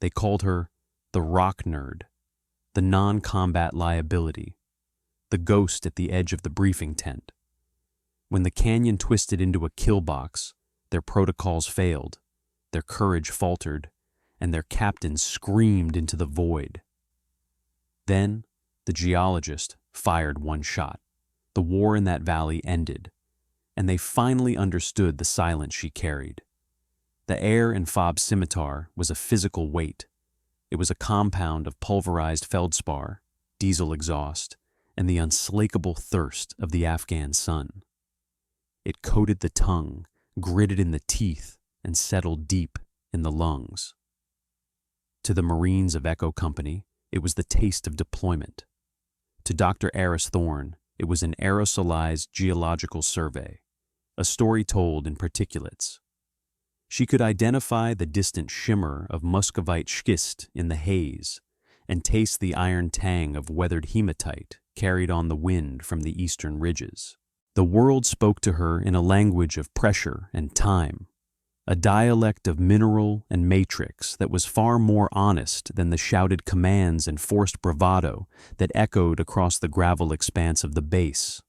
They called her the rock nerd, the non-combat liability, the ghost at the edge of the briefing tent. When the canyon twisted into a kill box, their protocols failed, their courage faltered, and their captain screamed into the void. Then, the geologist fired one shot. The war in that valley ended, and they finally understood the silence she carried. The air in Fob's scimitar was a physical weight. It was a compound of pulverized feldspar, diesel exhaust, and the unslakable thirst of the Afghan sun. It coated the tongue, gritted in the teeth, and settled deep in the lungs. To the Marines of Echo Company, it was the taste of deployment. To Dr. Aris Thorne, it was an aerosolized geological survey, a story told in particulates. She could identify the distant shimmer of muscovite schist in the haze and taste the iron tang of weathered hematite carried on the wind from the eastern ridges. The world spoke to her in a language of pressure and time, a dialect of mineral and matrix that was far more honest than the shouted commands and forced bravado that echoed across the gravel expanse of the base.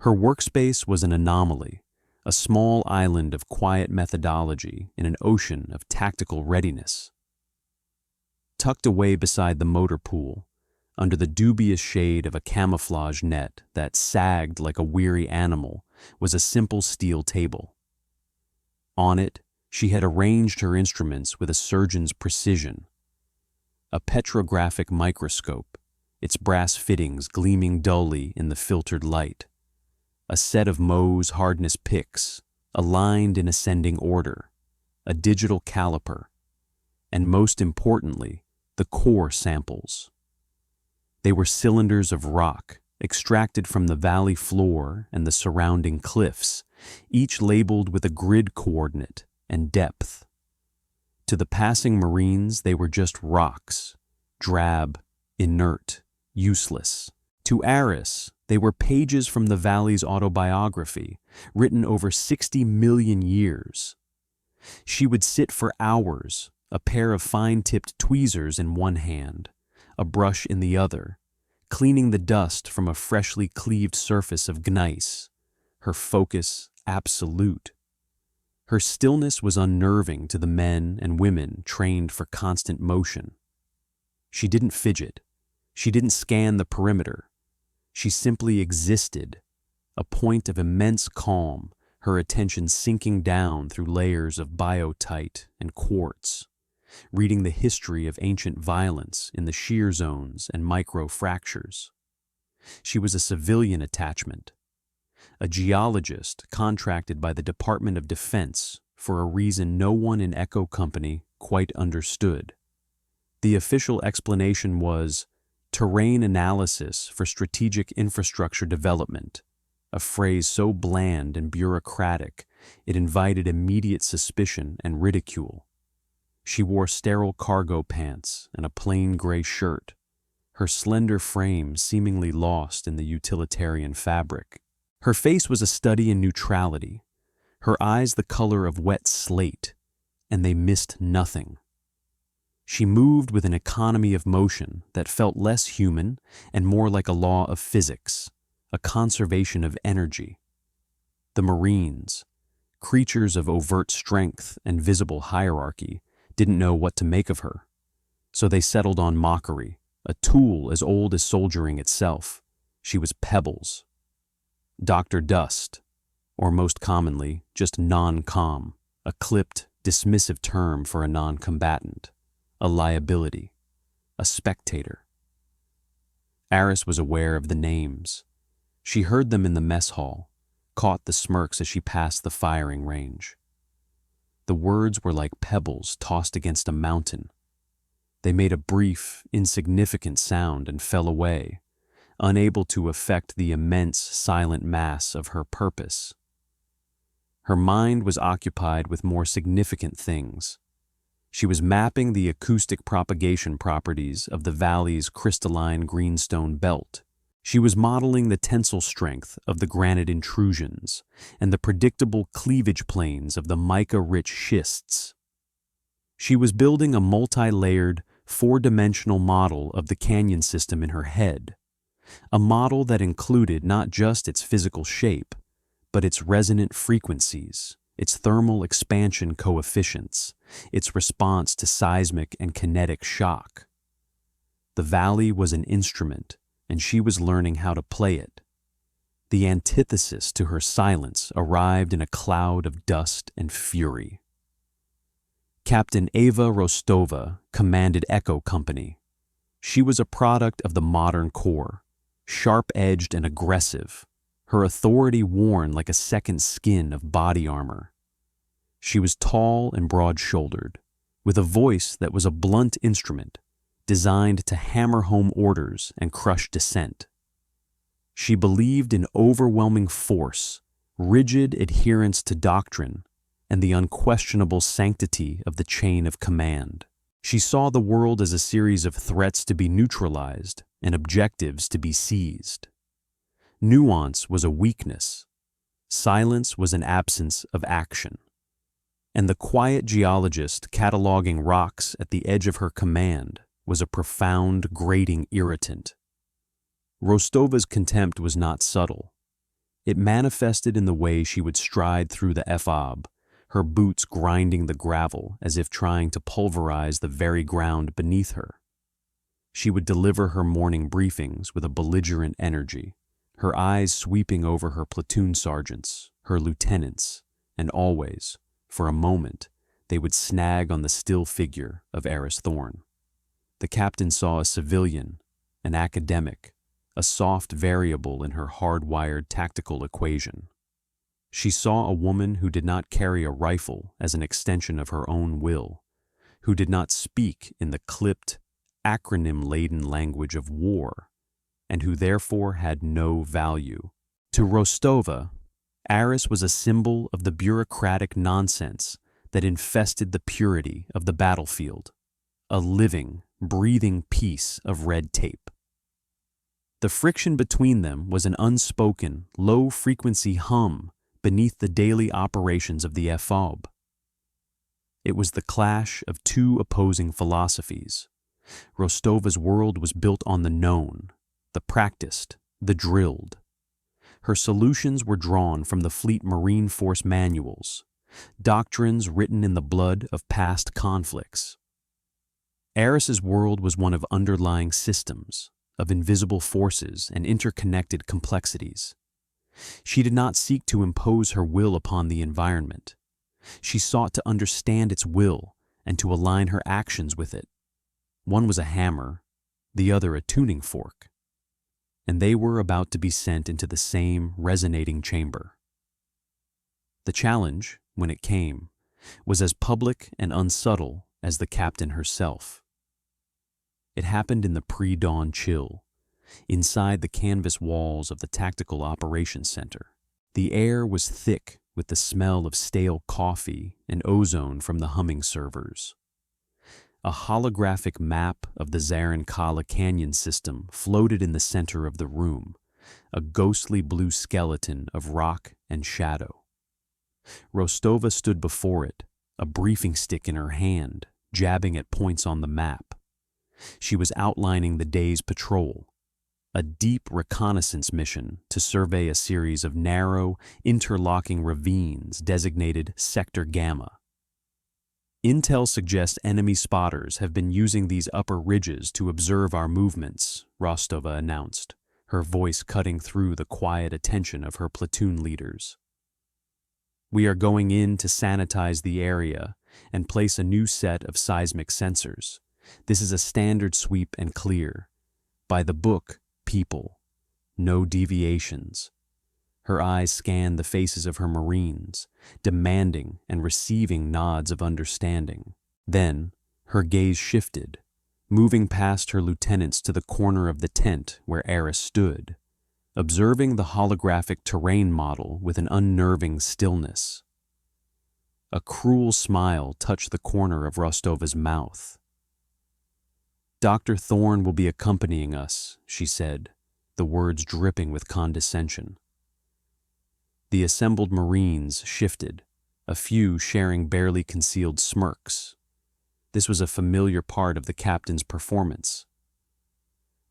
Her workspace was an anomaly, a small island of quiet methodology in an ocean of tactical readiness. Tucked away beside the motor pool, under the dubious shade of a camouflage net that sagged like a weary animal, was a simple steel table. On it, she had arranged her instruments with a surgeon's precision. A petrographic microscope, its brass fittings gleaming dully in the filtered light. A set of Mohs hardness picks, aligned in ascending order. A digital caliper. And most importantly, the core samples. They were cylinders of rock, extracted from the valley floor and the surrounding cliffs, each labeled with a grid coordinate and depth. To the passing Marines, they were just rocks, drab, inert, useless. To Aris, they were pages from the valley's autobiography, written over 60 million years. She would sit for hours, a pair of fine-tipped tweezers in one hand, a brush in the other, cleaning the dust from a freshly cleaved surface of gneiss, her focus absolute. Her stillness was unnerving to the men and women trained for constant motion. She didn't fidget. She didn't scan the perimeter. She simply existed, a point of immense calm, her attention sinking down through layers of biotite and quartz, reading the history of ancient violence in the shear zones and micro-fractures. She was a civilian attachment, a geologist contracted by the Department of Defense for a reason no one in Echo Company quite understood. The official explanation was terrain analysis for strategic infrastructure development, a phrase so bland and bureaucratic it invited immediate suspicion and ridicule. She wore sterile cargo pants and a plain gray shirt, her slender frame seemingly lost in the utilitarian fabric. Her face was a study in neutrality, her eyes the color of wet slate, and they missed nothing. She moved with an economy of motion that felt less human and more like a law of physics, a conservation of energy. The Marines, creatures of overt strength and visible hierarchy, didn't know what to make of her, so they settled on mockery, a tool as old as soldiering itself. She was pebbles. Dr. Dust, or most commonly, just non-com, a clipped, dismissive term for a non-combatant, a liability, a spectator. Aris was aware of the names. She heard them in the mess hall, caught the smirks as she passed the firing range. The words were like pebbles tossed against a mountain. They made a brief, insignificant sound and fell away, unable to affect the immense, silent mass of her purpose. Her mind was occupied with more significant things. She was mapping the acoustic propagation properties of the valley's crystalline greenstone belt. She was modeling the tensile strength of the granite intrusions and the predictable cleavage planes of the mica-rich schists. She was building a multi-layered, four-dimensional model of the canyon system in her head, a model that included not just its physical shape, but its resonant frequencies, its thermal expansion coefficients, its response to seismic and kinetic shock. The valley was an instrument, and she was learning how to play it. The antithesis to her silence arrived in a cloud of dust and fury. Captain Eva Rostova commanded Echo Company. She was a product of the modern Corps, sharp-edged and aggressive, her authority worn like a second skin of body armor. She was tall and broad-shouldered, with a voice that was a blunt instrument, designed to hammer home orders and crush dissent. She believed in overwhelming force, rigid adherence to doctrine, and the unquestionable sanctity of the chain of command. She saw the world as a series of threats to be neutralized and objectives to be seized. Nuance was a weakness. Silence was an absence of action. And the quiet geologist cataloging rocks at the edge of her command was a profound, grating irritant. Rostova's contempt was not subtle. It manifested in the way she would stride through the FOB, her boots grinding the gravel as if trying to pulverize the very ground beneath her. She would deliver her morning briefings with a belligerent energy, her eyes sweeping over her platoon sergeants, her lieutenants, and always, for a moment, they would snag on the still figure of Eris Thorne. The captain saw a civilian, an academic, a soft variable in her hard-wired tactical equation. She saw a woman who did not carry a rifle as an extension of her own will, who did not speak in the clipped, acronym-laden language of war, and who therefore had no value. To Rostova, Eris was a symbol of the bureaucratic nonsense that infested the purity of the battlefield, a living, breathing piece of red tape. The friction between them was an unspoken, low-frequency hum beneath the daily operations of the FOB. It was the clash of two opposing philosophies. Rostova's world was built on the known, the practiced, the drilled. Her solutions were drawn from the Fleet Marine Force manuals, doctrines written in the blood of past conflicts. Eris's world was one of underlying systems, of invisible forces and interconnected complexities. She did not seek to impose her will upon the environment. She sought to understand its will and to align her actions with it. One was a hammer, the other a tuning fork, and they were about to be sent into the same resonating chamber. The challenge, when it came, was as public and unsubtle as the captain herself. It happened in the pre-dawn chill, inside the canvas walls of the Tactical Operations Center. The air was thick with the smell of stale coffee and ozone from the humming servers. A holographic map of the Zarin-Kala Canyon system floated in the center of the room, a ghostly blue skeleton of rock and shadow. Rostova stood before it, a briefing stick in her hand, jabbing at points on the map. She was outlining the day's patrol, a deep reconnaissance mission to survey a series of narrow, interlocking ravines designated Sector Gamma. Intel suggests enemy spotters have been using these upper ridges to observe our movements, Rostova announced, her voice cutting through the quiet attention of her platoon leaders. We are going in to sanitize the area and place a new set of seismic sensors. This is a standard sweep and clear. By the book, people. No deviations. Her eyes scanned the faces of her Marines, demanding and receiving nods of understanding. Then, her gaze shifted, moving past her lieutenants to the corner of the tent where Eris stood, observing the holographic terrain model with an unnerving stillness. A cruel smile touched the corner of Rostova's mouth. Dr. Thorne will be accompanying us, she said, the words dripping with condescension. The assembled Marines shifted, a few sharing barely concealed smirks. This was a familiar part of the captain's performance.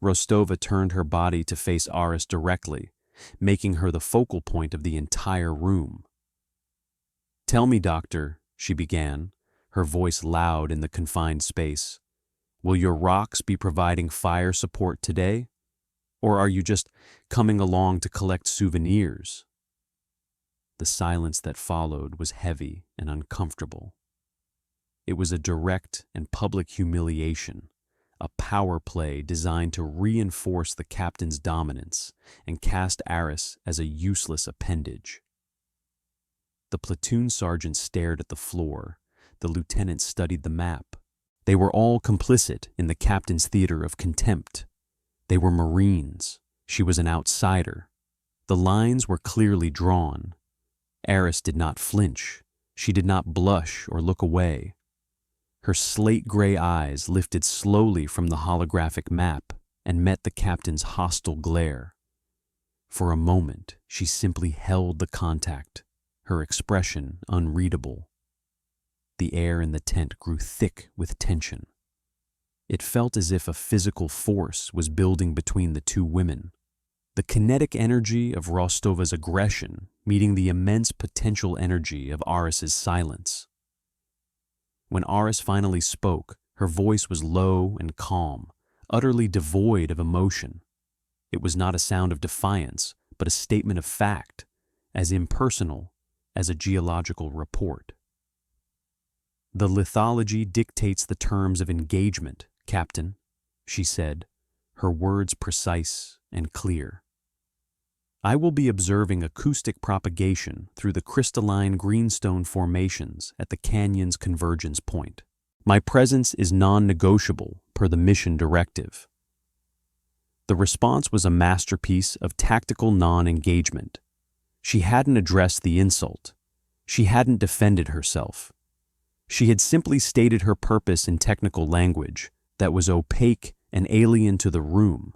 Rostova turned her body to face Aris directly, making her the focal point of the entire room. "Tell me, Doctor," she began, her voice loud in the confined space, "will your rocks be providing fire support today? Or are you just coming along to collect souvenirs?" The silence that followed was heavy and uncomfortable. It was a direct and public humiliation, a power play designed to reinforce the captain's dominance and cast Aris as a useless appendage. The platoon sergeant stared at the floor. The lieutenant studied the map. They were all complicit in the captain's theater of contempt. They were Marines. She was an outsider. The lines were clearly drawn. Aris did not flinch. She did not blush or look away. Her slate-gray eyes lifted slowly from the holographic map and met the captain's hostile glare. For a moment, she simply held the contact, her expression unreadable. The air in the tent grew thick with tension. It felt as if a physical force was building between the two women. The kinetic energy of Rostova's aggression meeting the immense potential energy of Aris's silence. When Aris finally spoke, her voice was low and calm, utterly devoid of emotion. It was not a sound of defiance, but a statement of fact, as impersonal as a geological report. "The lithology dictates the terms of engagement, Captain," she said, her words precise and clear. "I will be observing acoustic propagation through the crystalline greenstone formations at the canyon's convergence point. My presence is non-negotiable per the mission directive." The response was a masterpiece of tactical non-engagement. She hadn't addressed the insult. She hadn't defended herself. She had simply stated her purpose in technical language that was opaque and alien to the room,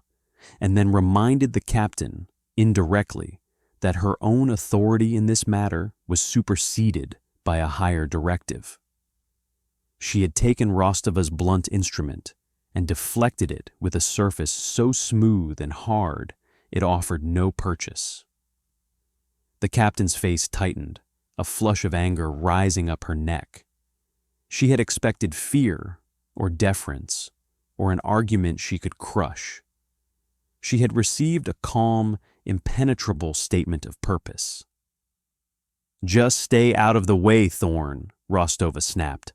and then reminded the captain, indirectly, that her own authority in this matter was superseded by a higher directive. She had taken Rostova's blunt instrument and deflected it with a surface so smooth and hard it offered no purchase. The captain's face tightened, a flush of anger rising up her neck. She had expected fear or deference or an argument she could crush. She had received a calm, impenetrable statement of purpose. "Just stay out of the way, Thorn," Rostova snapped,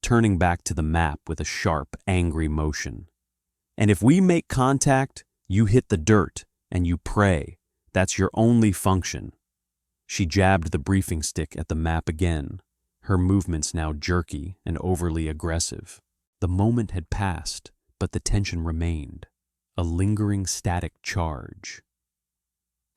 turning back to the map with a sharp, angry motion. "And if we make contact, you hit the dirt and you pray. That's your only function." She jabbed the briefing stick at the map again, her movements now jerky and overly aggressive. The moment had passed, but the tension remained, a lingering static charge.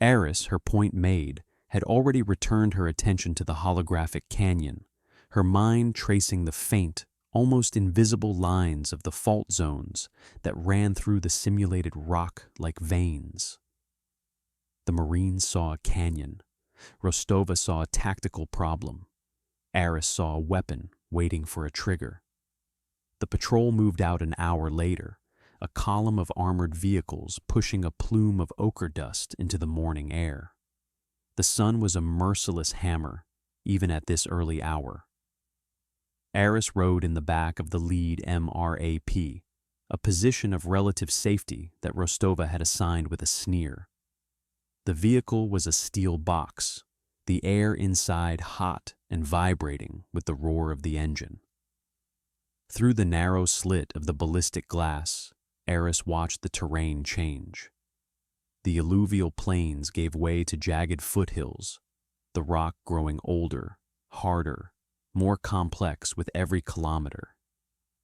Aris, her point made, had already returned her attention to the holographic canyon, her mind tracing the faint, almost invisible lines of the fault zones that ran through the simulated rock like veins. The Marines saw a canyon. Rostova saw a tactical problem. Aris saw a weapon waiting for a trigger. The patrol moved out an hour later, a column of armored vehicles pushing a plume of ochre dust into the morning air. The sun was a merciless hammer, even at this early hour. Aris rode in the back of the lead MRAP, a position of relative safety that Rostova had assigned with a sneer. The vehicle was a steel box, the air inside hot and vibrating with the roar of the engine. Through the narrow slit of the ballistic glass, Aris watched the terrain change. The alluvial plains gave way to jagged foothills, the rock growing older, harder, more complex with every kilometer.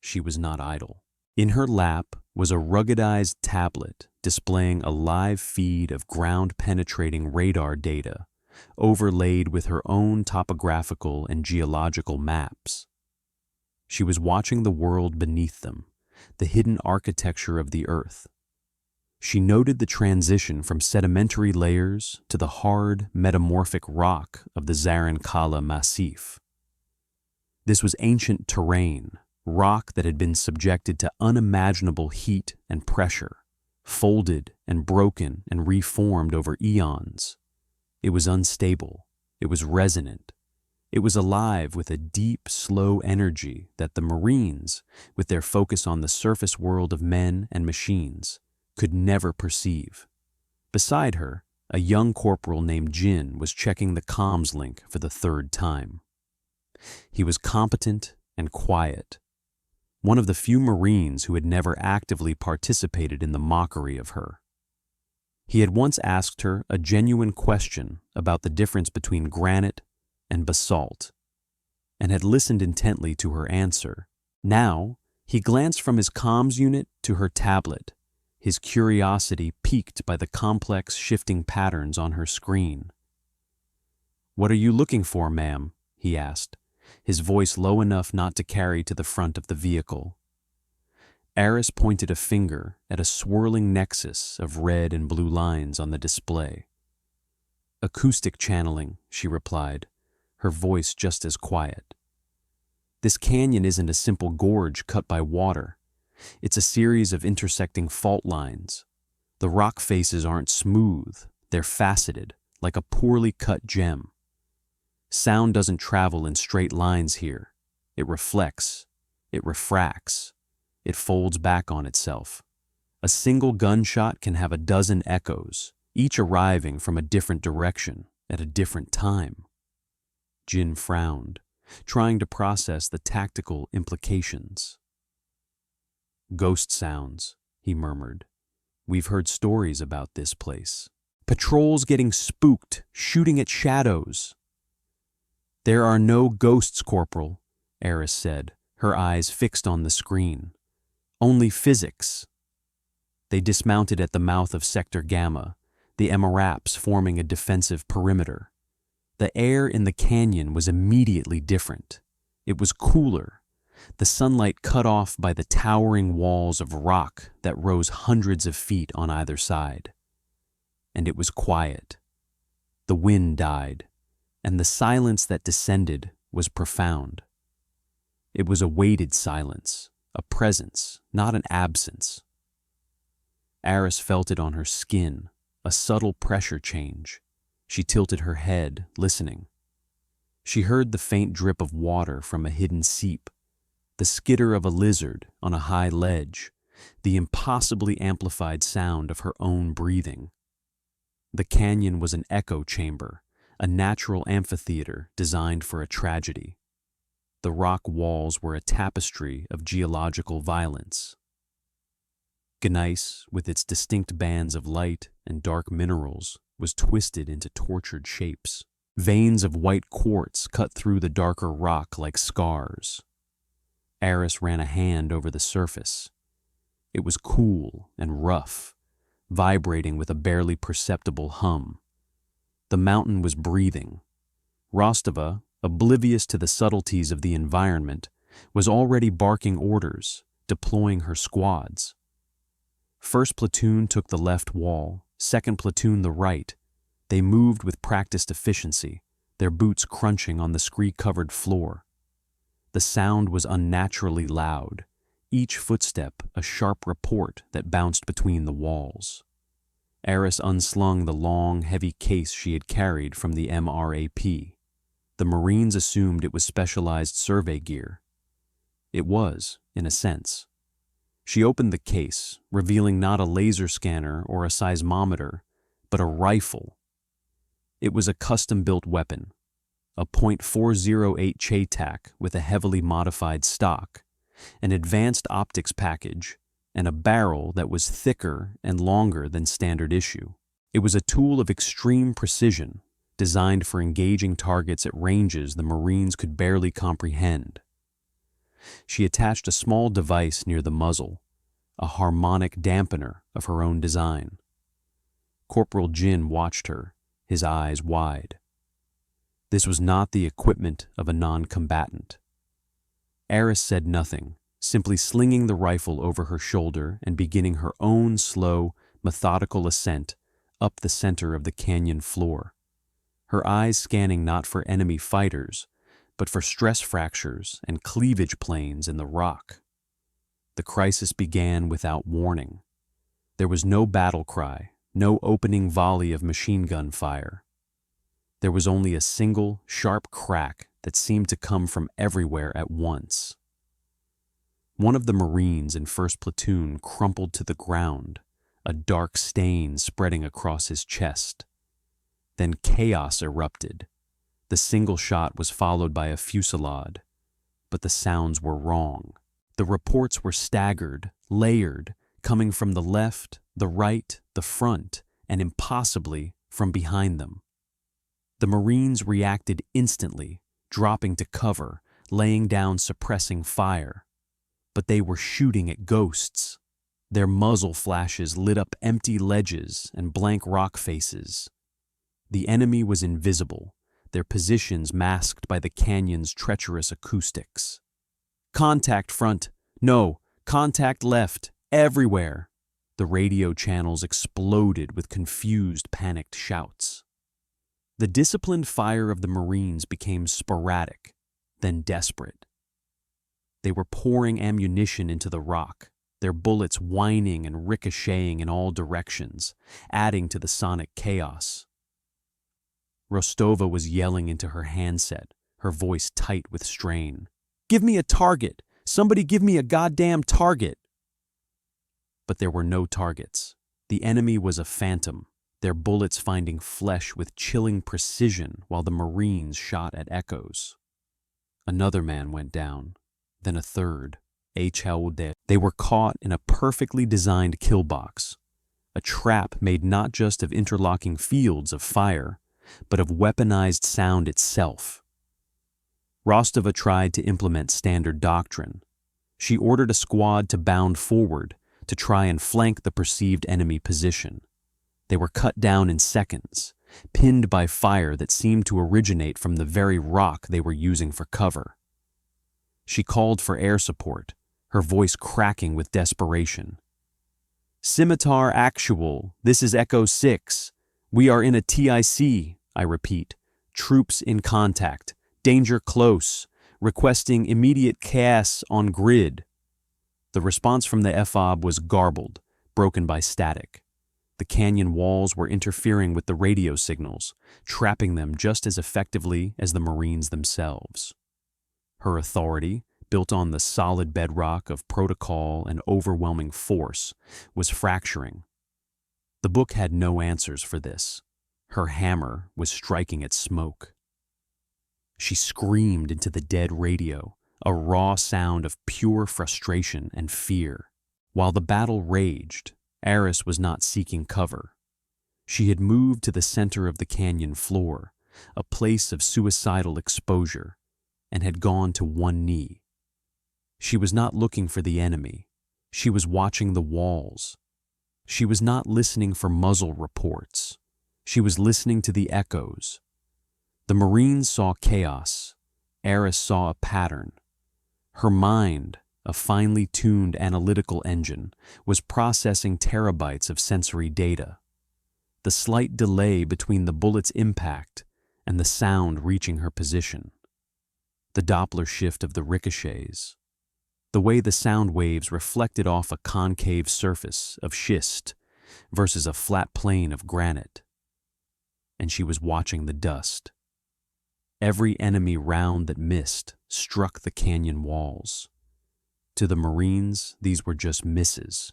She was not idle. In her lap was a ruggedized tablet displaying a live feed of ground-penetrating radar data, overlaid with her own topographical and geological maps. She was watching the world beneath them, the hidden architecture of the earth. She noted the transition from sedimentary layers to the hard, metamorphic rock of the Zarin Kala Massif. This was ancient terrain, rock that had been subjected to unimaginable heat and pressure, folded and broken and reformed over eons. It was unstable. It was resonant. It was alive with a deep, slow energy that the Marines, with their focus on the surface world of men and machines, could never perceive. Beside her, a young corporal named Jin was checking the comms link for the third time. He was competent and quiet, one of the few Marines who had never actively participated in the mockery of her. He had once asked her a genuine question about the difference between granite and basalt, and had listened intently to her answer. Now, he glanced from his comms unit to her tablet, his curiosity piqued by the complex shifting patterns on her screen. "What are you looking for, ma'am?" he asked, his voice low enough not to carry to the front of the vehicle. Eris pointed a finger at a swirling nexus of red and blue lines on the display. "Acoustic channeling," she replied, her voice just as quiet. "This canyon isn't a simple gorge cut by water. It's a series of intersecting fault lines. The rock faces aren't smooth, they're faceted, like a poorly cut gem. Sound doesn't travel in straight lines here. It reflects, it refracts, it folds back on itself. A single gunshot can have a dozen echoes, each arriving from a different direction at a different time." Jin frowned, trying to process the tactical implications. "Ghost sounds," he murmured. "We've heard stories about this place. Patrols getting spooked, shooting at shadows." "There are no ghosts, Corporal," Eris said, her eyes fixed on the screen. "Only physics." They dismounted at the mouth of Sector Gamma, the MRAPs forming a defensive perimeter. The air in the canyon was immediately different. It was cooler, the sunlight cut off by the towering walls of rock that rose hundreds of feet on either side. And it was quiet. The wind died, and the silence that descended was profound. It was a weighted silence, a presence, not an absence. Eris felt it on her skin, a subtle pressure change. She tilted her head, listening. She heard the faint drip of water from a hidden seep, the skitter of a lizard on a high ledge, the impossibly amplified sound of her own breathing. The canyon was an echo chamber, a natural amphitheater designed for a tragedy. The rock walls were a tapestry of geological violence. Gneiss, with its distinct bands of light and dark minerals, was twisted into tortured shapes. Veins of white quartz cut through the darker rock like scars. Eris ran a hand over the surface. It was cool and rough, vibrating with a barely perceptible hum. The mountain was breathing. Rostova, oblivious to the subtleties of the environment, was already barking orders, deploying her squads. First platoon took the left wall, second platoon the right. They moved with practiced efficiency, their boots crunching on the scree-covered floor. The sound was unnaturally loud, each footstep a sharp report that bounced between the walls. Eris unslung the long, heavy case she had carried from the MRAP. The Marines assumed it was specialized survey gear. It was, in a sense. She opened the case, revealing not a laser scanner or a seismometer, but a rifle. It was a custom-built weapon, a .408 Chaytak with a heavily modified stock, an advanced optics package, and a barrel that was thicker and longer than standard issue. It was a tool of extreme precision, designed for engaging targets at ranges the Marines could barely comprehend. She attached a small device near the muzzle, a harmonic dampener of her own design. Corporal Jin watched her, his eyes wide. This was not the equipment of a non-combatant. Eris said nothing, simply slinging the rifle over her shoulder and beginning her own slow, methodical ascent up the center of the canyon floor, her eyes scanning not for enemy fighters, but for stress fractures and cleavage planes in the rock. The crisis began without warning. There was no battle cry, no opening volley of machine gun fire. There was only a single, sharp crack that seemed to come from everywhere at once. One of the Marines in 1st Platoon crumpled to the ground, a dark stain spreading across his chest. Then chaos erupted. The single shot was followed by a fusillade, but the sounds were wrong. The reports were staggered, layered, coming from the left, the right, the front, and impossibly from behind them. The Marines reacted instantly, dropping to cover, laying down suppressing fire. But they were shooting at ghosts. Their muzzle flashes lit up empty ledges and blank rock faces. The enemy was invisible, their positions masked by the canyon's treacherous acoustics. "Contact front! No! Contact left! Everywhere!" The radio channels exploded with confused, panicked shouts. The disciplined fire of the Marines became sporadic, then desperate. They were pouring ammunition into the rock, their bullets whining and ricocheting in all directions, adding to the sonic chaos. Rostova was yelling into her handset, her voice tight with strain. "Give me a target! Somebody give me a goddamn target!" But there were no targets. The enemy was a phantom, their bullets finding flesh with chilling precision while the Marines shot at echoes. Another man went down, then a third, Chaude. They were caught in a perfectly designed kill box, a trap made not just of interlocking fields of fire, but of weaponized sound itself. Rostova tried to implement standard doctrine. She ordered a squad to bound forward to try and flank the perceived enemy position. They were cut down in seconds, pinned by fire that seemed to originate from the very rock they were using for cover. She called for air support, her voice cracking with desperation. "Scimitar actual, this is Echo 6. We are in a TIC, I repeat. Troops in contact. Danger close. Requesting immediate chaos on grid." The response from the FOB was garbled, broken by static. The canyon walls were interfering with the radio signals, trapping them just as effectively as the Marines themselves. Her authority, built on the solid bedrock of protocol and overwhelming force, was fracturing. The book had no answers for this. Her hammer was striking at smoke. She screamed into the dead radio, a raw sound of pure frustration and fear. While the battle raged, Aris was not seeking cover. She had moved to the center of the canyon floor, a place of suicidal exposure, and had gone to one knee. She was not looking for the enemy. She was watching the walls. She was not listening for muzzle reports. She was listening to the echoes. The Marines saw chaos. Aris saw a pattern. Her mind, a finely tuned analytical engine, was processing terabytes of sensory data. The slight delay between the bullet's impact and the sound reaching her position. The Doppler shift of the ricochets. The way the sound waves reflected off a concave surface of schist versus a flat plane of granite. And she was watching the dust. Every enemy round that missed struck the canyon walls. To the Marines, these were just misses.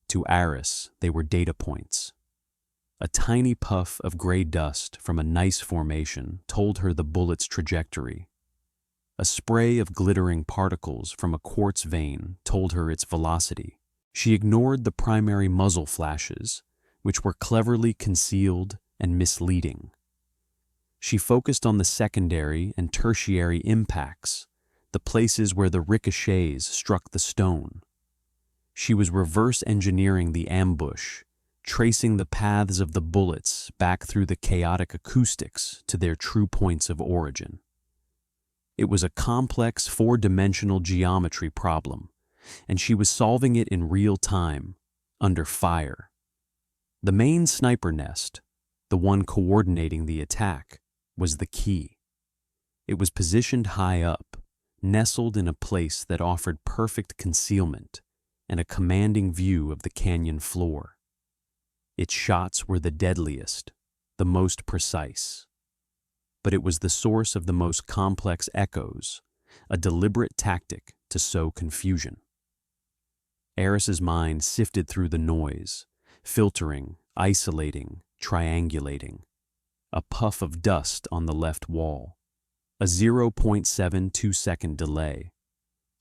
To Aris, they were data points. A tiny puff of gray dust from a gneiss formation told her the bullet's trajectory. A spray of glittering particles from a quartz vein told her its velocity. She ignored the primary muzzle flashes, which were cleverly concealed and misleading. She focused on the secondary and tertiary impacts, the places where the ricochets struck the stone. She was reverse engineering the ambush, tracing the paths of the bullets back through the chaotic acoustics to their true points of origin. It was a complex four-dimensional geometry problem, and she was solving it in real time, under fire. The main sniper nest, the one coordinating the attack, was the key. It was positioned high up, nestled in a place that offered perfect concealment and a commanding view of the canyon floor. Its shots were the deadliest, the most precise. But it was the source of the most complex echoes, a deliberate tactic to sow confusion. Eris's mind sifted through the noise, filtering, isolating, triangulating. A puff of dust on the left wall, a 0.72-second delay,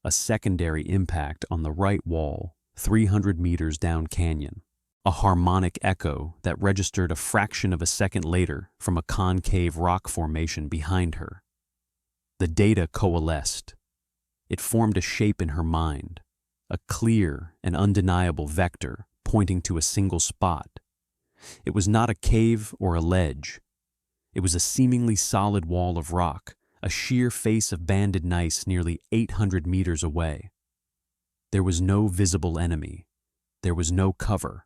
a secondary impact on the right wall, 300 meters down canyon, a harmonic echo that registered a fraction of a second later from a concave rock formation behind her. The data coalesced. It formed a shape in her mind, a clear and undeniable vector pointing to a single spot. It was not a cave or a ledge. It was a seemingly solid wall of rock, a sheer face of banded gneiss nearly 800 meters away. There was no visible enemy. There was no cover.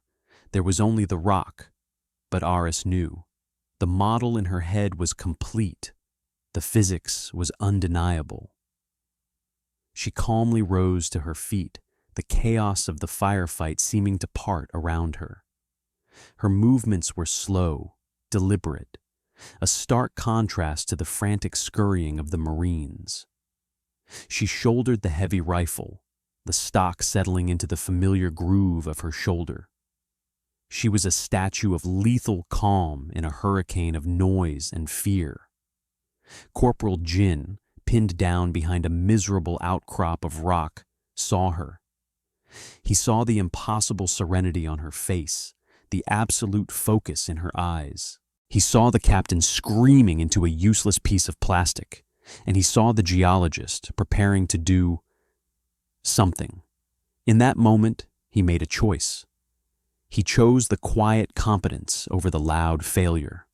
There was only the rock. But Eris knew. The model in her head was complete. The physics was undeniable. She calmly rose to her feet, the chaos of the firefight seeming to part around her. Her movements were slow, deliberate, a stark contrast to the frantic scurrying of the Marines. She shouldered the heavy rifle, the stock settling into the familiar groove of her shoulder. She was a statue of lethal calm in a hurricane of noise and fear. Corporal Jin, pinned down behind a miserable outcrop of rock, saw her. He saw the impossible serenity on her face, the absolute focus in her eyes. He saw the captain screaming into a useless piece of plastic, and he saw the geologist preparing to do something. In that moment, he made a choice. He chose the quiet competence over the loud failure.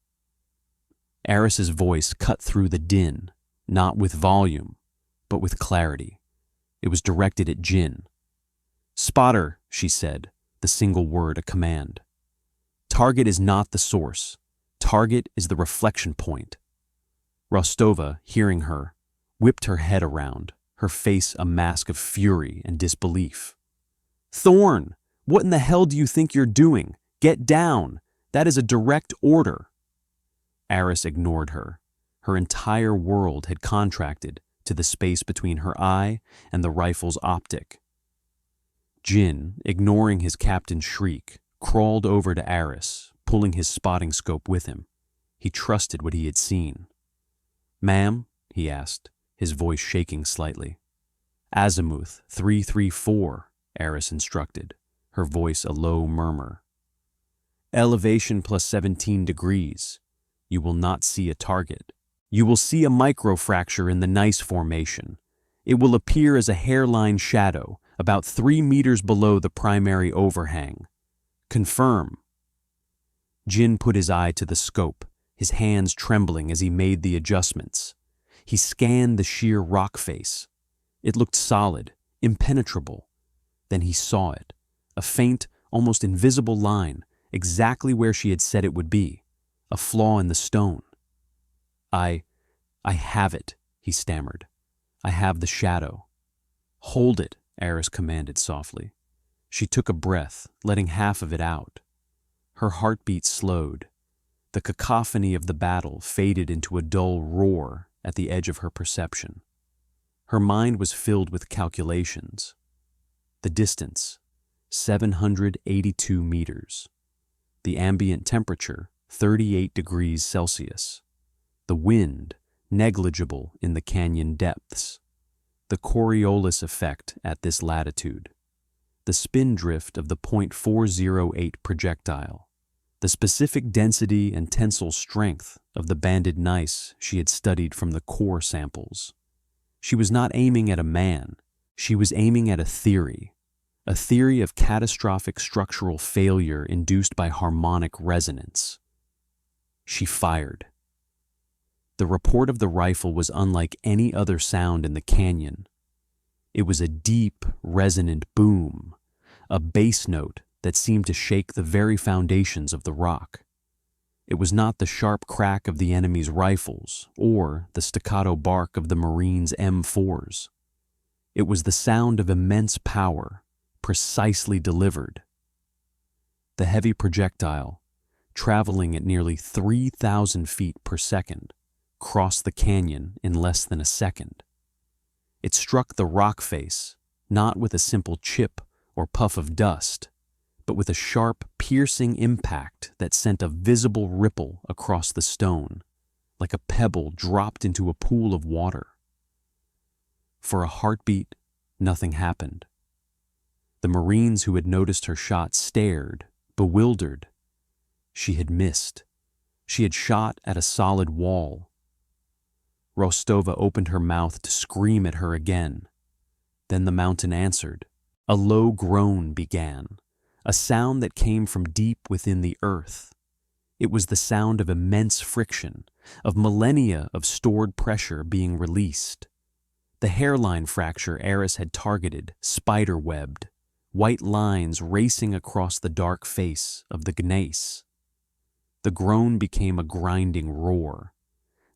Eris's voice cut through the din, not with volume, but with clarity. It was directed at Jin. "Spotter," she said, the single word a command. "Target is not the source. Target is the reflection point." Rostova, hearing her, whipped her head around, her face a mask of fury and disbelief. "Thorn, what in the hell do you think you're doing? Get down! That is a direct order." Eris ignored her. Her entire world had contracted to the space between her eye and the rifle's optic. Jin, ignoring his captain's shriek, crawled over to Eris, pulling his spotting scope with him. He trusted what he had seen. "Ma'am?" he asked, his voice shaking slightly. "Azimuth 334, Eris instructed, her voice a low murmur. "Elevation plus 17 degrees. You will not see a target. You will see a microfracture in the gneiss formation. It will appear as a hairline shadow, about 3 meters below the primary overhang. Confirm." Jin put his eye to the scope, his hands trembling as he made the adjustments. He scanned the sheer rock face. It looked solid, impenetrable. Then he saw it, a faint, almost invisible line, exactly where she had said it would be, a flaw in the stone. I have it," he stammered. "I have the shadow." "Hold it," Eris commanded softly. She took a breath, letting half of it out. Her heartbeat slowed. The cacophony of the battle faded into a dull roar at the edge of her perception. Her mind was filled with calculations. The distance, 782 meters. The ambient temperature, 38 degrees Celsius. The wind, negligible in the canyon depths. The Coriolis effect at this latitude. The spin drift of the .408 projectile. The specific density and tensile strength of the banded gneiss she had studied from the core samples. She was not aiming at a man. She was aiming at a theory of catastrophic structural failure induced by harmonic resonance. She fired. The report of the rifle was unlike any other sound in the canyon. It was a deep, resonant boom, a bass note that seemed to shake the very foundations of the rock. It was not the sharp crack of the enemy's rifles or the staccato bark of the Marines' M4s. It was the sound of immense power, precisely delivered. The heavy projectile, traveling at nearly 3,000 feet per second, crossed the canyon in less than a second. It struck the rock face, not with a simple chip or puff of dust, but with a sharp, piercing impact that sent a visible ripple across the stone, like a pebble dropped into a pool of water. For a heartbeat, nothing happened. The Marines who had noticed her shot stared, bewildered. She had missed. She had shot at a solid wall. Rostova opened her mouth to scream at her again. Then the mountain answered. A low groan began, a sound that came from deep within the earth. It was the sound of immense friction, of millennia of stored pressure being released. The hairline fracture Eris had targeted, spider-webbed, white lines racing across the dark face of the gneiss. The groan became a grinding roar.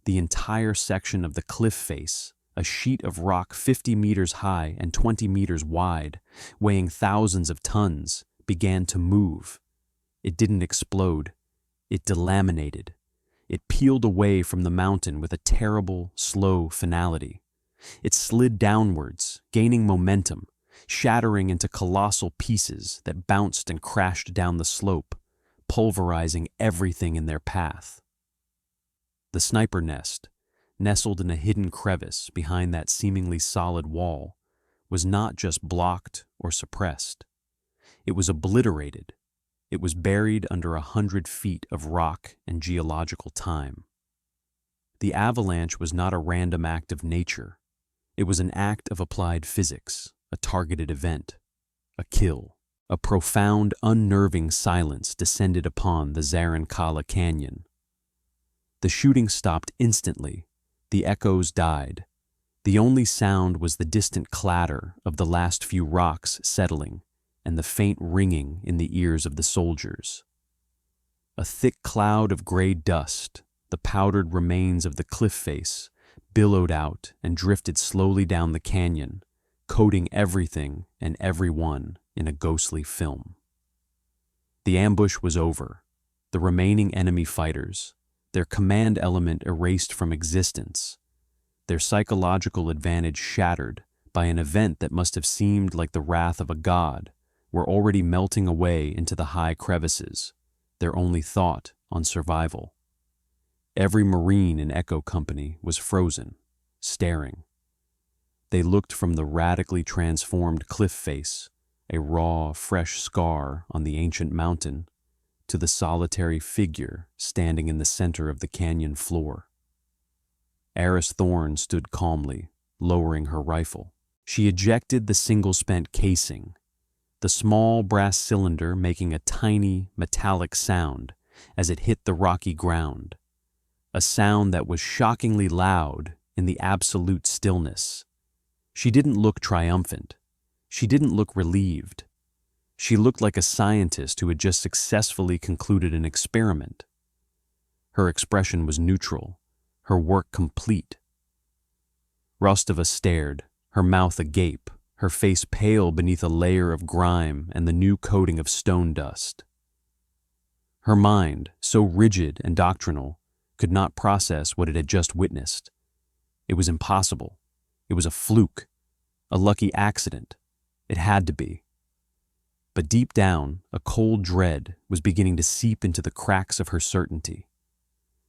The entire section of the cliff face, a sheet of rock 50 meters high and 20 meters wide, weighing thousands of tons, began to move. It didn't explode. It delaminated. It peeled away from the mountain with a terrible, slow finality. It slid downwards, gaining momentum, shattering into colossal pieces that bounced and crashed down the slope, pulverizing everything in their path. The sniper nest, nestled in a hidden crevice behind that seemingly solid wall, was not just blocked or suppressed. It was obliterated. It was buried under 100 feet of rock and geological time. The avalanche was not a random act of nature. It was an act of applied physics, a targeted event, a kill. A profound, unnerving silence descended upon the Zarankala Canyon. The shooting stopped instantly. The echoes died. The only sound was the distant clatter of the last few rocks settling and the faint ringing in the ears of the soldiers. A thick cloud of gray dust, the powdered remains of the cliff face, billowed out and drifted slowly down the canyon, coating everything and everyone in a ghostly film. The ambush was over. The remaining enemy fighters, their command element erased from existence, their psychological advantage shattered by an event that must have seemed like the wrath of a god, were already melting away into the high crevices, their only thought on survival. Every Marine in Echo Company was frozen, staring. They looked from the radically transformed cliff face, a raw, fresh scar on the ancient mountain, to the solitary figure standing in the center of the canyon floor. Eris Thorne stood calmly, lowering her rifle. She ejected the single-spent casing, the small brass cylinder making a tiny, metallic sound as it hit the rocky ground, a sound that was shockingly loud in the absolute stillness. She didn't look triumphant. She didn't look relieved. She looked like a scientist who had just successfully concluded an experiment. Her expression was neutral, her work complete. Rostova stared, her mouth agape, her face pale beneath a layer of grime and the new coating of stone dust. Her mind, so rigid and doctrinal, could not process what it had just witnessed. It was impossible. It was a fluke, a lucky accident. It had to be. But deep down, a cold dread was beginning to seep into the cracks of her certainty.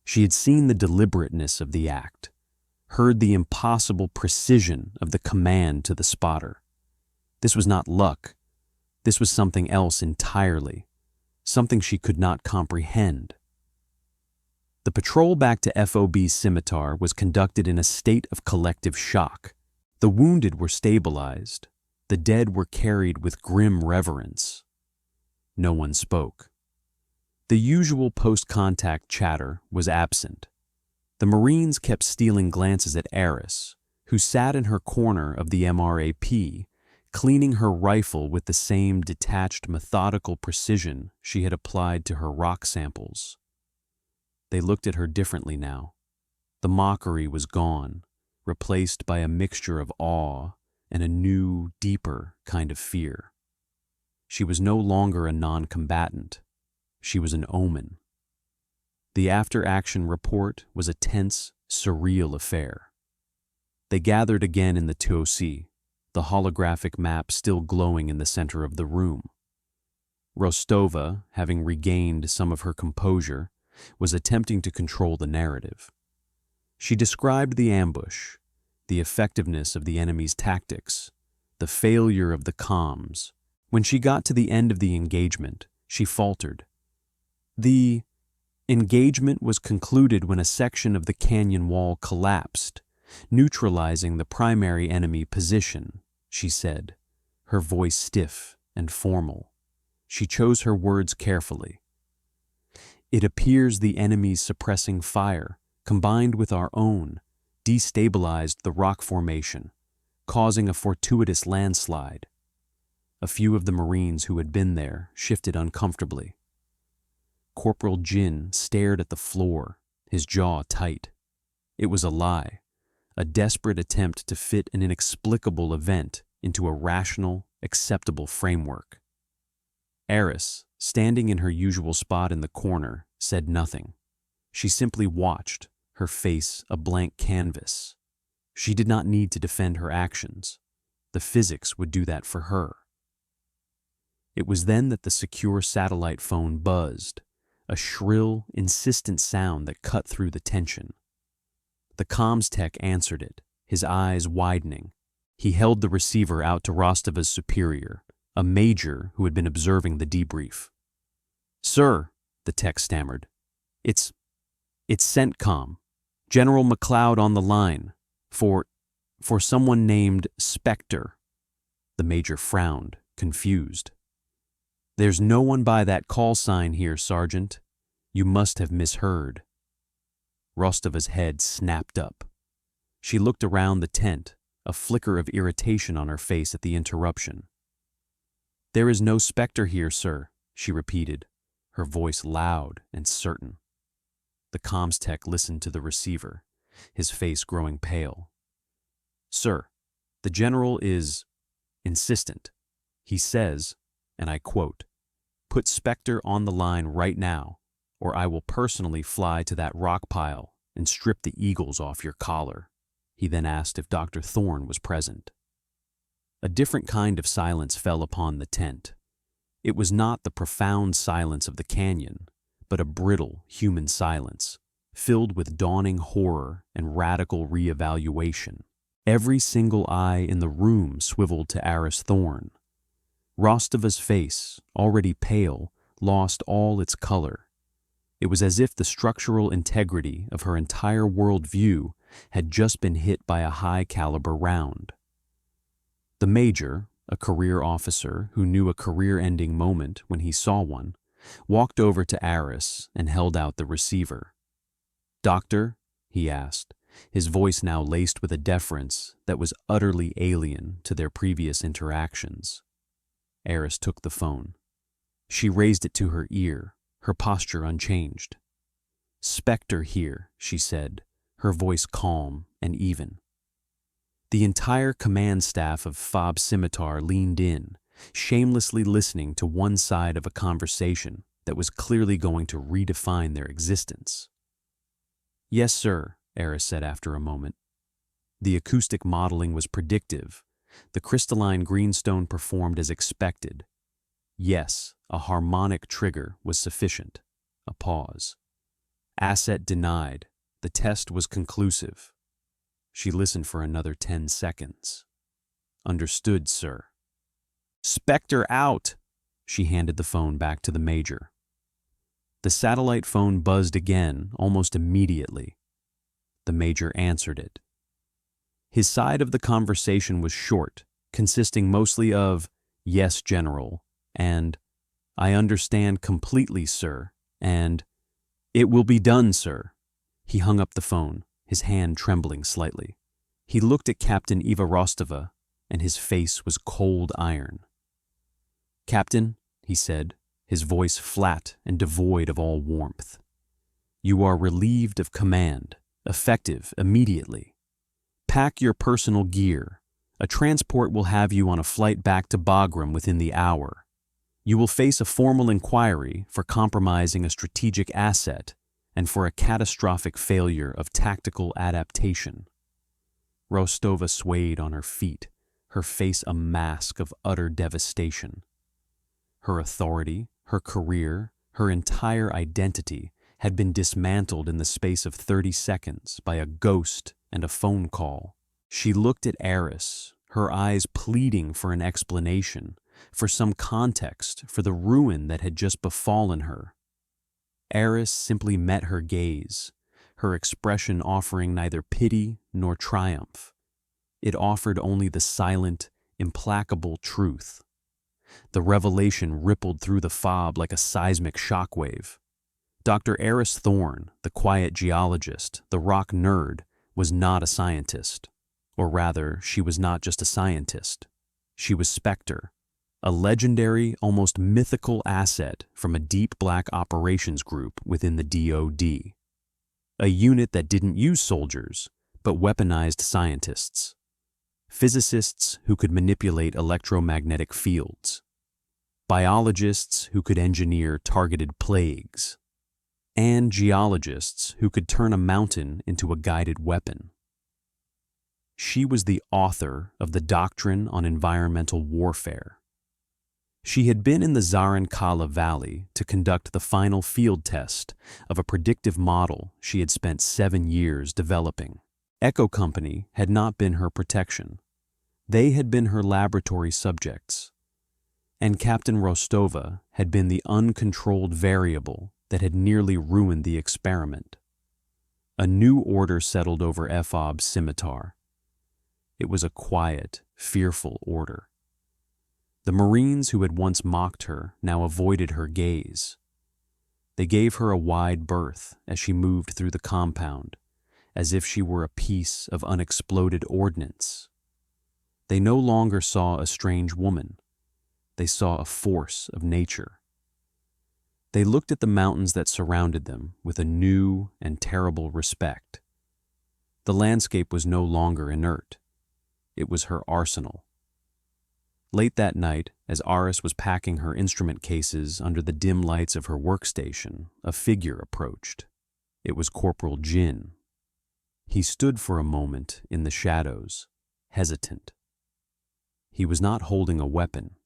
She had seen the deliberateness of the act, heard the impossible precision of the command to the spotter. This was not luck. This was something else entirely, something she could not comprehend. The patrol back to FOB's scimitar was conducted in a state of collective shock. The wounded were stabilized. The dead were carried with grim reverence. No one spoke. The usual post-contact chatter was absent. The Marines kept stealing glances at Eris, who sat in her corner of the MRAP, cleaning her rifle with the same detached, methodical precision she had applied to her rock samples. They looked at her differently now. The mockery was gone, replaced by a mixture of awe and a new, deeper kind of fear. She was no longer a non-combatant. She was an omen. The after-action report was a tense, surreal affair. They gathered again in the TOC, the holographic map still glowing in the center of the room. Rostova, having regained some of her composure, was attempting to control the narrative. She described the ambush, the effectiveness of the enemy's tactics, the failure of the comms. When she got to the end of the engagement, she faltered. The engagement was concluded when a section of the canyon wall collapsed, neutralizing the primary enemy position, she said, her voice stiff and formal. She chose her words carefully. It appears the enemy's suppressing fire, combined with our own, destabilized the rock formation, causing a fortuitous landslide. A few of the Marines who had been there shifted uncomfortably. Corporal Jin stared at the floor, his jaw tight. It was a lie, a desperate attempt to fit an inexplicable event into a rational, acceptable framework. Eris, standing in her usual spot in the corner, said nothing. She simply watched, her face a blank canvas. She did not need to defend her actions. The physics would do that for her. It was then that the secure satellite phone buzzed, a shrill, insistent sound that cut through the tension. The comms tech answered it, his eyes widening. He held the receiver out to Rostova's superior, a major who had been observing the debrief. "Sir," the tech stammered, It's CENTCOM. General McLeod on the line. For someone named Spectre." The major frowned, confused. "There's no one by that call sign here, Sergeant. You must have misheard." Rostova's head snapped up. She looked around the tent, a flicker of irritation on her face at the interruption. "There is no Spectre here, sir," she repeated, her voice loud and certain. The comms tech listened to the receiver, his face growing pale. "Sir, the general is insistent. He says, and I quote, 'Put Spectre on the line right now, or I will personally fly to that rock pile and strip the eagles off your collar.'" He then asked if Dr. Thorne was present. A different kind of silence fell upon the tent. It was not the profound silence of the canyon, but a brittle human silence, filled with dawning horror and radical reevaluation. Every single eye in the room swiveled to Eris Thorne. Rostova's face, already pale, lost all its color. It was as if the structural integrity of her entire worldview had just been hit by a high-caliber round. The major, a career officer who knew a career-ending moment when he saw one, walked over to Eris and held out the receiver. "Doctor?" he asked, his voice now laced with a deference that was utterly alien to their previous interactions. Eris took the phone. She raised it to her ear, her posture unchanged. "Spectre here," she said, her voice calm and even. The entire command staff of FOB Scimitar leaned in, shamelessly listening to one side of a conversation that was clearly going to redefine their existence. "Yes, sir," Eris said after a moment. The acoustic modeling was predictive. The crystalline greenstone performed as expected. Yes, a harmonic trigger was sufficient. A pause. Asset denied. The test was conclusive. She listened for another 10 seconds. "Understood, sir." "Spectre out!" She handed the phone back to the major. The satellite phone buzzed again almost immediately. The major answered it. His side of the conversation was short, consisting mostly of, "Yes, General," and "I understand completely, sir," and "It will be done, sir." He hung up the phone, his hand trembling slightly. He looked at Captain Eva Rostova, and his face was cold iron. "Captain," he said, his voice flat and devoid of all warmth, You are relieved of command, effective immediately. Pack your personal gear. A transport will have you on a flight back to Bagram within the hour. You will face a formal inquiry for compromising a strategic asset and for a catastrophic failure of tactical adaptation. Rostova swayed on her feet, her face a mask of utter devastation. Her authority, her career, her entire identity had been dismantled in the space of 30 seconds by a ghost and a phone call. She looked at Eris, her eyes pleading for an explanation, for some context for the ruin that had just befallen her. Eris simply met her gaze, her expression offering neither pity nor triumph. It offered only the silent, implacable truth. The revelation rippled through the fob like a seismic shockwave. Dr. Eris Thorne, the quiet geologist, the rock nerd, was not a scientist. Or rather, she was not just a scientist. She was Spectre, a legendary, almost mythical asset from a deep black operations group within the DoD. A unit that didn't use soldiers, but weaponized scientists. Physicists who could manipulate electromagnetic fields. Biologists who could engineer targeted plagues. And geologists who could turn a mountain into a guided weapon. She was the author of the Doctrine on Environmental Warfare. She had been in the Zarankala Valley to conduct the final field test of a predictive model she had spent 7 years developing. Echo Company had not been her protection. They had been her laboratory subjects. And Captain Rostova had been the uncontrolled variable that had nearly ruined the experiment. A new order settled over FOB's scimitar. It was a quiet, fearful order. The Marines who had once mocked her now avoided her gaze. They gave her a wide berth as she moved through the compound, as if she were a piece of unexploded ordnance. They no longer saw a strange woman. They saw a force of nature. They looked at the mountains that surrounded them with a new and terrible respect. The landscape was no longer inert. It was her arsenal. Late that night, as Aris was packing her instrument cases under the dim lights of her workstation, a figure approached. It was Corporal Jin. He stood for a moment in the shadows, hesitant. He was not holding a weapon.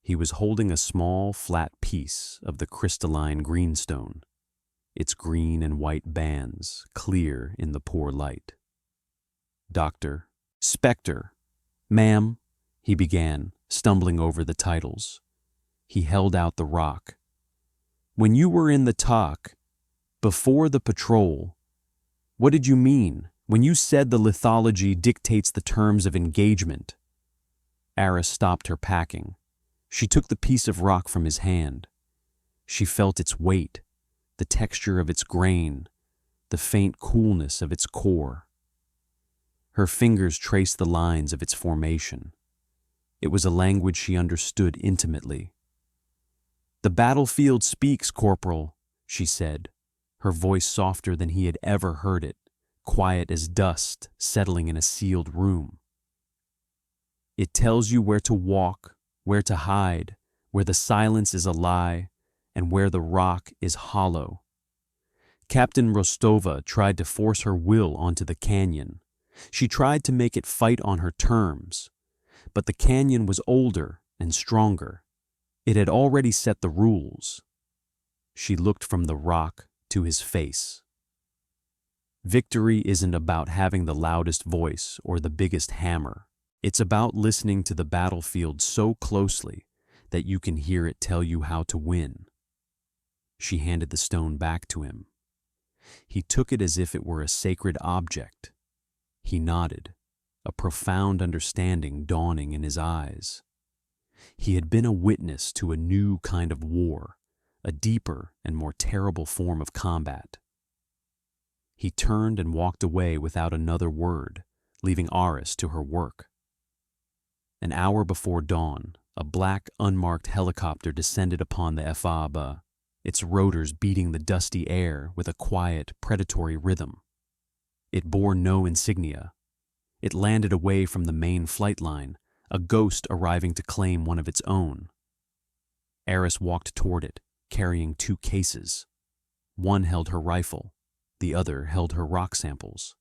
He was holding a small, flat piece of the crystalline greenstone, its green and white bands clear in the poor light. Doctor, Spectre, ma'am, he began, stumbling over the titles. He held out the rock. When you were in the talk, before the patrol, what did you mean when you said the lithology dictates the terms of engagement? Aris stopped her packing. She took the piece of rock from his hand. She felt its weight, the texture of its grain, the faint coolness of its core. Her fingers traced the lines of its formation. It was a language she understood intimately. "The battlefield speaks, Corporal," she said, her voice softer than he had ever heard it, quiet as dust settling in a sealed room. "It tells you where to walk, where to hide, where the silence is a lie, and where the rock is hollow." Captain Rostova tried to force her will onto the canyon. She tried to make it fight on her terms. But the canyon was older and stronger. It had already set the rules. She looked from the rock to his face. Victory isn't about having the loudest voice or the biggest hammer. It's about listening to the battlefield so closely that you can hear it tell you how to win. She handed the stone back to him. He took it as if it were a sacred object. He nodded, a profound understanding dawning in his eyes. He had been a witness to a new kind of war, a deeper and more terrible form of combat. He turned and walked away without another word, leaving Aris to her work. An hour before dawn, a black, unmarked helicopter descended upon the FABA. its rotors beating the dusty air with a quiet, predatory rhythm. It bore no insignia. It landed away from the main flight line, a ghost arriving to claim one of its own. Eris walked toward it, carrying 2 cases. One held her rifle, the other held her rock samples.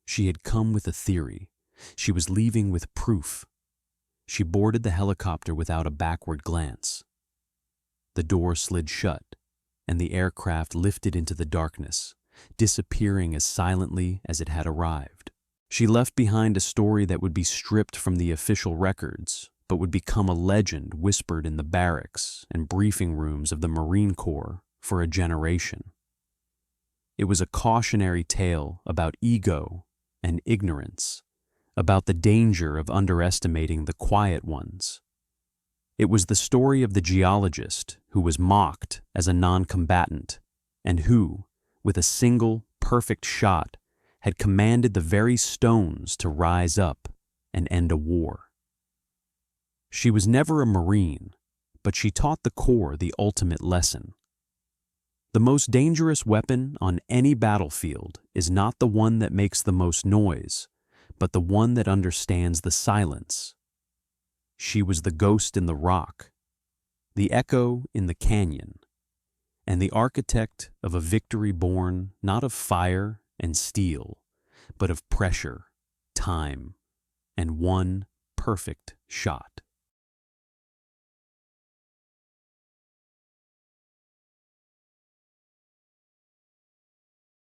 She had come with a theory. She was leaving with proof. She boarded the helicopter without a backward glance. The door slid shut, and the aircraft lifted into the darkness, disappearing as silently as it had arrived. She left behind a story that would be stripped from the official records, but would become a legend whispered in the barracks and briefing rooms of the Marine Corps for a generation. It was a cautionary tale about ego and ignorance, about the danger of underestimating the quiet ones. It was the story of the geologist who was mocked as a non-combatant and who, with a single, perfect shot, had commanded the very stones to rise up and end a war. She was never a Marine, but she taught the Corps the ultimate lesson. The most dangerous weapon on any battlefield is not the one that makes the most noise, but the one that understands the silence. She was the ghost in the rock, the echo in the canyon, and the architect of a victory born not of fire and steel, but of pressure, time, and one perfect shot.